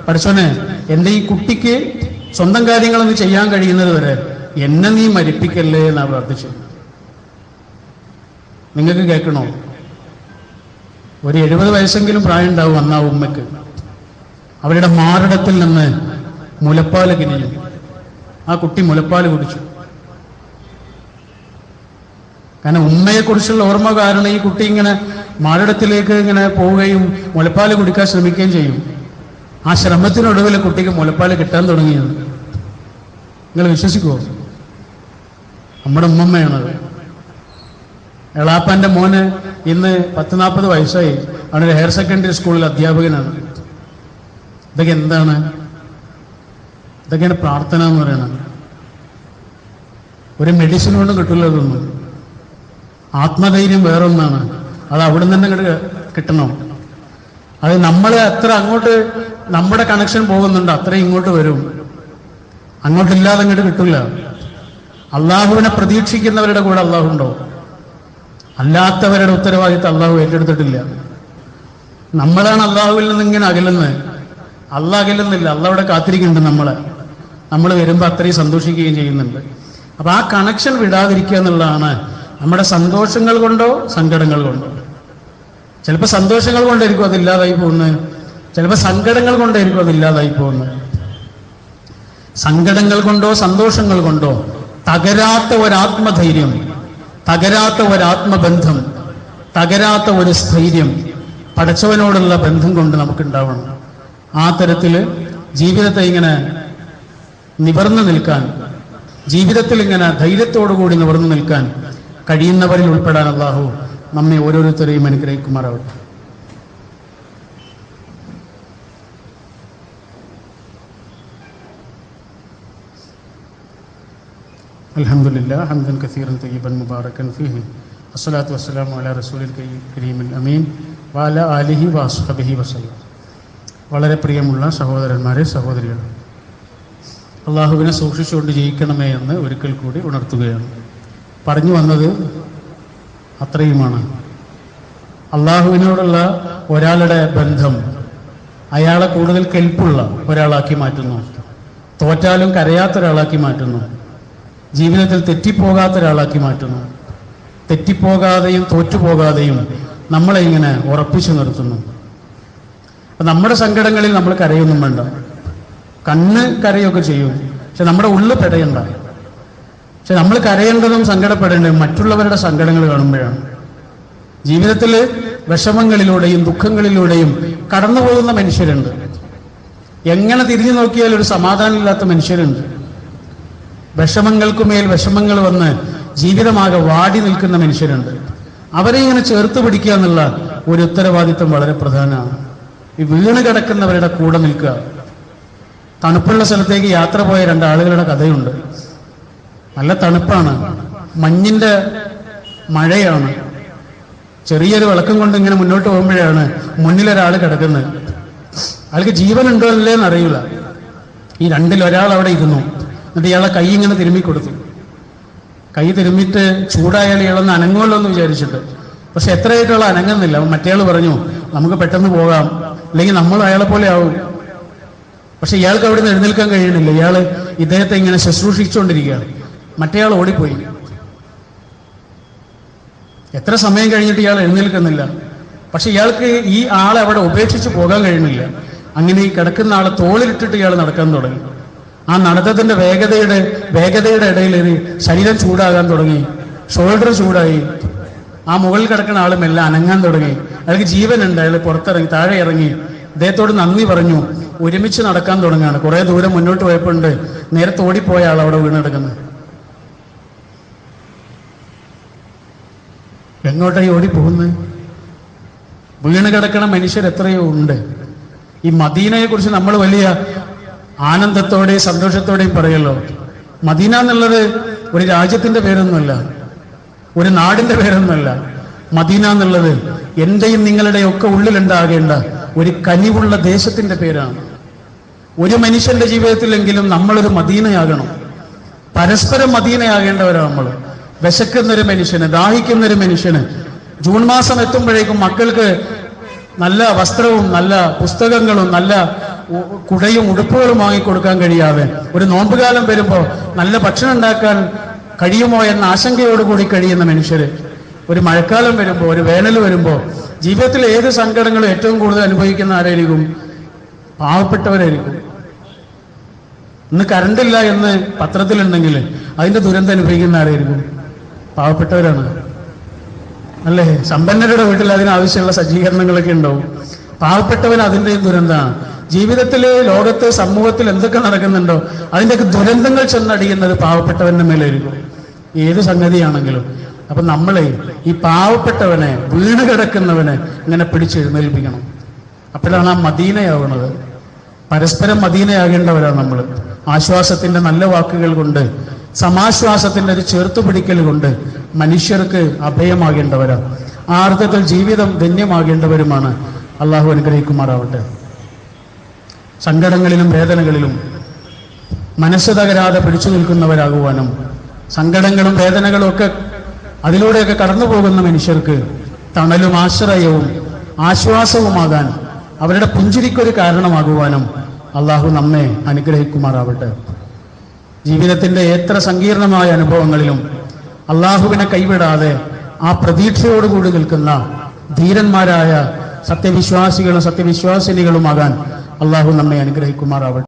പഠിച്ചോനെ, എന്റെ ഈ കുട്ടിക്ക് സ്വന്തം കാര്യങ്ങളൊന്നും ചെയ്യാൻ കഴിയുന്നത് വരെ എന്നെ നീ മരിപ്പിക്കല്ലേ എന്നാ പ്രാർത്ഥിച്ചത്. നിങ്ങൾക്ക് കേൾക്കണോ? ഒരു 70 വയസ്സെങ്കിലും പ്രായം ഉണ്ടാവും അന്ന് ആ ഉമ്മയ്ക്ക്. അവരുടെ മാറിടത്തിൽ നിന്ന് മുലപ്പാല് കിനിഞ്ഞു. ആ കുട്ടി മുലപ്പാല് കുടിച്ചു. കാരണം ഉമ്മയെക്കുറിച്ചുള്ള ഓർമ്മ കാരണം ഈ കുട്ടി ഇങ്ങനെ മാറിടത്തിലേക്ക് ഇങ്ങനെ പോവുകയും മുലപ്പാല് കുടിക്കാൻ ശ്രമിക്കുകയും ചെയ്യും. ആ ശ്രമത്തിനൊടുവിൽ കുട്ടിക്ക് മുലപ്പാല് കിട്ടാൻ തുടങ്ങിയത്. നിങ്ങൾ വിശ്വസിക്കുമോ? നമ്മുടെ ഉമ്മമ്മയാണത്. എളാപ്പാന്റെ മോന് ഇന്ന് 10-40 വയസ്സായി. അവനൊരു ഹയർ സെക്കൻഡറി സ്കൂളിൽ അധ്യാപകനാണ്. ഇതൊക്കെ എന്താണ്? ഇതൊക്കെയാണ് പ്രാർത്ഥന എന്ന് പറയുന്നത്. ഒരു മെഡിസിൻ കൊണ്ടും കിട്ടില്ല ഇതൊന്നും. ആത്മധൈര്യം വേറൊന്നാണ്. അത് അവിടെ നിന്ന് അങ്ങോട്ട് കിട്ടണം. അത് നമ്മൾ എത്ര അങ്ങോട്ട് നമ്മുടെ കണക്ഷൻ പോകുന്നുണ്ട് അത്രയും ഇങ്ങോട്ട് വരും. അങ്ങോട്ടില്ലാതെ അങ്ങോട്ട് കിട്ടില്ല. അള്ളാഹുവിനെ പ്രതീക്ഷിക്കുന്നവരുടെ കൂടെ അള്ളാഹു ഉണ്ടോ? അല്ലാത്തവരുടെ ഉത്തരവാദിത്തം അള്ളാഹു ഏറ്റെടുത്തിട്ടില്ല. നമ്മളാണ് അള്ളാഹുവിൽ നിന്ന് ഇങ്ങനെ അകലുന്നത്. അള്ളാഹ് അകലുന്നില്ല, അള്ളാഹ് അവിടെ കാത്തിരിക്കുന്നുണ്ട് നമ്മളെ. നമ്മൾ വരുമ്പോൾ അത്രയും സന്തോഷിക്കുകയും ചെയ്യുന്നുണ്ട്. അപ്പൊ ആ കണക്ഷൻ വിടാതിരിക്കുക എന്നുള്ളതാണ്. നമ്മുടെ സന്തോഷങ്ങൾ കൊണ്ടോ സങ്കടങ്ങൾ കൊണ്ടോ, ചിലപ്പോൾ സന്തോഷങ്ങൾ കൊണ്ടായിരിക്കും അതില്ലാതായി പോകുന്നത്, ചിലപ്പോൾ സങ്കടങ്ങൾ കൊണ്ടായിരിക്കും അതില്ലാതായി പോകുന്നത്. സങ്കടങ്ങൾ കൊണ്ടോ സന്തോഷങ്ങൾ കൊണ്ടോ തകരാത്ത ഒരാത്മധൈര്യം, തകരാത്ത ഒരാത്മബന്ധം, തകരാത്ത ഒരു സ്ഥൈര്യം പടച്ചവനോടുള്ള ബന്ധം കൊണ്ട് നമുക്കുണ്ടാവണം. ആ തരത്തിൽ ജീവിതത്തെ ഇങ്ങനെ നിവർന്നു നിൽക്കാൻ, ജീവിതത്തിൽ ഇങ്ങനെ ധൈര്യത്തോടുകൂടി നിവർന്നു നിൽക്കാൻ കഴിയുന്നവരിൽ ഉൾപ്പെടാൻ അല്ലാഹു നമ്മെ ഓരോരുത്തരെയും അനുഗ്രഹിക്കുമാറാവട്ടെ. അൽഹംദുലില്ലാ ഹംദൻ കസീറൻ തയ്യിബൻ മുബാറകൻ ഫീഹി വസ്സലാത്തു വസ്സലാമു അലാ റസൂലിൽ കരീമിൽ അമീൻ വഅലാ ആലിഹി വഅസ്ഹബിഹി വസല്ലം. വളരെ പ്രിയമുള്ള സഹോദരന്മാരെ, സഹോദരികൾ, അള്ളാഹുവിനെ സൂക്ഷിച്ചുകൊണ്ട് ജീവിക്കണമേ എന്ന് ഒരിക്കൽ കൂടി ഉണർത്തുകയാണ്. പറഞ്ഞു വന്നത് അത്രയുമാണ്. അള്ളാഹുവിനോടുള്ള ഒരാളുടെ ബന്ധം അയാളെ കൂടുതൽ കെൽപ്പുള്ള ഒരാളാക്കി മാറ്റുന്നു, തോറ്റാലും കരയാത്ത ഒരാളാക്കി മാറ്റുന്നു, ജീവിതത്തിൽ തെറ്റിപ്പോകാത്ത ഒരാളാക്കി മാറ്റുന്നു. തെറ്റിപ്പോകാതെയും തോറ്റുപോകാതെയും നമ്മളെ ഇങ്ങനെ ഉറപ്പിച്ചു നിർത്തുന്നു. അപ്പം നമ്മുടെ സങ്കടങ്ങളിൽ നമ്മൾ കരയൊന്നും വേണ്ട, കണ്ണ് കരയൊക്കെ ചെയ്യും, പക്ഷെ നമ്മുടെ ഉള്ളിൽ പെടയണ്ട. പക്ഷെ നമ്മൾ കരയേണ്ടതും സങ്കടപ്പെടേണ്ടതും മറ്റുള്ളവരുടെ സങ്കടങ്ങൾ കാണുമ്പോഴാണ്. ജീവിതത്തിൽ വിഷമങ്ങളിലൂടെയും ദുഃഖങ്ങളിലൂടെയും കടന്നുപോകുന്ന മനുഷ്യരുണ്ട്. എങ്ങനെ തിരിഞ്ഞു നോക്കിയാൽ ഒരു സമാധാനമില്ലാത്ത മനുഷ്യരുണ്ട്. വിഷമങ്ങൾക്കുമേൽ വിഷമങ്ങൾ വന്ന് ജീവിതമാകെ വാടി നിൽക്കുന്ന മനുഷ്യരുണ്ട്. അവരെ ഇങ്ങനെ ചേർത്ത് പിടിക്കുക എന്നുള്ള ഒരു ഉത്തരവാദിത്വം വളരെ പ്രധാനമാണ്. ഈ വീണ് കിടക്കുന്നവരുടെ കൂടെ നിൽക്കുക. തണുപ്പുള്ള സ്ഥലത്തേക്ക് യാത്ര പോയ 2 ആളുകളുടെ കഥയുണ്ട്. നല്ല തണുപ്പാണ്, മഞ്ഞിന്റെ മഴയാണ്. ചെറിയൊരു വിളക്കം കൊണ്ട് ഇങ്ങനെ മുന്നോട്ട് പോകുമ്പോഴാണ് മുന്നിലൊരാൾ കിടക്കുന്നത്. അയാൾക്ക് ജീവനുണ്ടോ അല്ലേന്ന് അറിയില്ല. ഈ 2ൽ ഒരാൾ അവിടെ ഇരുന്നു. എന്നിട്ട് ഇയാളെ കൈ ഇങ്ങനെ തിരുമ്മി കൊടുത്തു. കൈ തിരുമ്മിട്ട് ചൂടായാൽ ഇയാളൊന്ന് അനങ്ങുമല്ലോ എന്ന് വിചാരിച്ചിട്ട്. പക്ഷെ എത്രയായിട്ടുള്ള അനങ്ങുന്നില്ല. മറ്റേയാൾ പറഞ്ഞു, നമുക്ക് പെട്ടെന്ന് പോകാം, അല്ലെങ്കിൽ നമ്മൾ അയാളെ പോലെ ആവും. പക്ഷെ ഇയാൾക്ക് അവിടെ നിന്ന് എഴുന്നേൽക്കാൻ കഴിയണില്ല. ഇയാൾ ഇദ്ദേഹത്തെ ഇങ്ങനെ ശുശ്രൂഷിച്ചുകൊണ്ടിരിക്കുകയാണ്. മറ്റേയാൾ ഓടിപ്പോയി. എത്ര സമയം കഴിഞ്ഞിട്ട് ഇയാൾ എഴുന്നേൽക്കുന്നില്ല. പക്ഷെ ഇയാൾക്ക് ഈ ആളെ അവിടെ ഉപേക്ഷിച്ച് പോകാൻ കഴിയുന്നില്ല. അങ്ങനെ ഈ കിടക്കുന്ന ആളെ തോളിലിട്ടിട്ട് ഇയാൾ നടക്കാൻ തുടങ്ങി. ആ നടത്തത്തിന്റെ വേഗതയുടെ ഇടയിൽ ശരീരം ചൂടാകാൻ തുടങ്ങി, ഷോൾഡർ ചൂടായി. ആ മുകളിൽ കിടക്കുന്ന ആളും എല്ലാം അനങ്ങാൻ തുടങ്ങി. അയാൾക്ക് ജീവനുണ്ട്. അയാൾ പുറത്തിറങ്ങി, താഴെ ഇറങ്ങി, അദ്ദേഹത്തോട് നന്ദി പറഞ്ഞു. ഒരുമിച്ച് നടക്കാൻ തുടങ്ങുകയാണ്. കുറെ ദൂരം മുന്നോട്ട് പോയപ്പോണ്ട് നേരത്തെ ഓടിപ്പോയ ആൾ അവിടെ വീണ് കിടക്കുന്നത്. എങ്ങോട്ടായി ഓടിപ്പോകുന്നത്? വീണ് കിടക്കണ മനുഷ്യർ എത്രയോ ഉണ്ട്. ഈ മദീനയെ കുറിച്ച് നമ്മൾ വലിയ ആനന്ദത്തോടെയും സന്തോഷത്തോടെയും പറയല്ലോ. മദീന എന്നുള്ളത് ഒരു രാജ്യത്തിന്റെ പേരൊന്നുമല്ല, ഒരു നാടിന്റെ പേരൊന്നുമല്ല. മദീന എന്നുള്ളത് എന്റെയും നിങ്ങളുടെയും ഒക്കെ ഉള്ളിലുണ്ടാകേണ്ട ഒരു കനിവുള്ള ദേശത്തിന്റെ പേരാണ്. ഒരു മനുഷ്യന്റെ ജീവിതത്തിലെങ്കിലും നമ്മളൊരു മദീനയാകണം. പരസ്പരം മദീനയാകേണ്ടവരാണ് നമ്മൾ. വിശക്കുന്നൊരു മനുഷ്യന്, ദാഹിക്കുന്നൊരു മനുഷ്യന് ജൂൺ മാസം എത്തുമ്പോഴേക്കും മക്കൾക്ക് നല്ല വസ്ത്രവും നല്ല പുസ്തകങ്ങളും നല്ല കുടയും ഉടുപ്പുകളും വാങ്ങിക്കൊടുക്കാൻ കഴിയാതെ, ഒരു നോമ്പുകാലം വരുമ്പോൾ നല്ല ഭക്ഷണം ഉണ്ടാക്കാൻ കഴിയുമോ എന്ന ആശങ്കയോടുകൂടി കഴിയുന്ന മനുഷ്യര്, ഒരു മഴക്കാലം വരുമ്പോൾ, ഒരു വേനൽ വരുമ്പോൾ, ജീവിതത്തിൽ ഏത് സങ്കടങ്ങളും ഏറ്റവും കൂടുതൽ അനുഭവിക്കുന്ന ആരായിരിക്കും? പാവപ്പെട്ടവരായിരിക്കും. ഇന്ന് കറണ്ടില്ല എന്ന് പത്രത്തിലുണ്ടെങ്കിൽ അതിന്റെ ദുരന്തം അനുഭവിക്കുന്ന ആരായിരിക്കും? പാവപ്പെട്ടവരാണ്, അല്ലേ? സമ്പന്നരുടെ വീട്ടിൽ അതിനാവശ്യമുള്ള സജ്ജീകരണങ്ങളൊക്കെ ഉണ്ടാവും. പാവപ്പെട്ടവൻ അതിൻ്റെയും ദുരന്തമാണ്. ജീവിതത്തില്, ലോകത്ത്, സമൂഹത്തിൽ എന്തൊക്കെ നടക്കുന്നുണ്ടോ അതിൻ്റെയൊക്കെ ദുരന്തങ്ങൾ ചെന്നടിയുന്നത് പാവപ്പെട്ടവന്റെ മേലായിരിക്കും, ഏത് സംഗതിയാണെങ്കിലും. അപ്പൊ നമ്മളെ ഈ പാവപ്പെട്ടവനെ, വീണ് കിടക്കുന്നവനെ ഇങ്ങനെ പിടിച്ചെഴുന്നേൽപ്പിക്കണം. അപ്പോഴാണ് ആ മദീനയാവുന്നത്. പരസ്പരം മദീനയാകേണ്ടവരാണ് നമ്മൾ. ആശ്വാസത്തിന്റെ നല്ല വാക്കുകൾ കൊണ്ട്, സമാശ്വാസത്തിന്റെ ഒരു ചേർത്തുപിടിക്കൽ കൊണ്ട് മനുഷ്യർക്ക് അഭയമാകേണ്ടവരാണ്. ആ അർത്ഥത്തിൽ ജീവിതം ധന്യമാകേണ്ടവരുമാണ്. അള്ളാഹു അനുഗ്രഹിക്കുമാറാവട്ടെ. സങ്കടങ്ങളിലും വേദനകളിലും മനസ്സ് തകരാതെ പിടിച്ചു നിൽക്കുന്നവരാകുവാനും, സങ്കടങ്ങളും വേദനകളും ഒക്കെ അതിലൂടെയൊക്കെ കടന്നു പോകുന്ന മനുഷ്യർക്ക് തണലും ആശ്രയവും ആശ്വാസവുമാകാൻ, അവരുടെ പുഞ്ചിരിക്കൊരു കാരണമാകുവാനും അള്ളാഹു നമ്മെ അനുഗ്രഹിക്കുമാറാവട്ടെ. ജീവിതത്തിന്റെ എത്ര സങ്കീർണമായ അനുഭവങ്ങളിലും അള്ളാഹുവിനെ കൈവിടാതെ ആ പ്രതീക്ഷയോടുകൂടി നിൽക്കുന്ന ധീരന്മാരായ സത്യവിശ്വാസികളും സത്യവിശ്വാസിനികളുമാകാൻ അള്ളാഹു നമ്മെ അനുഗ്രഹിക്കുമാറാവട്ടെ.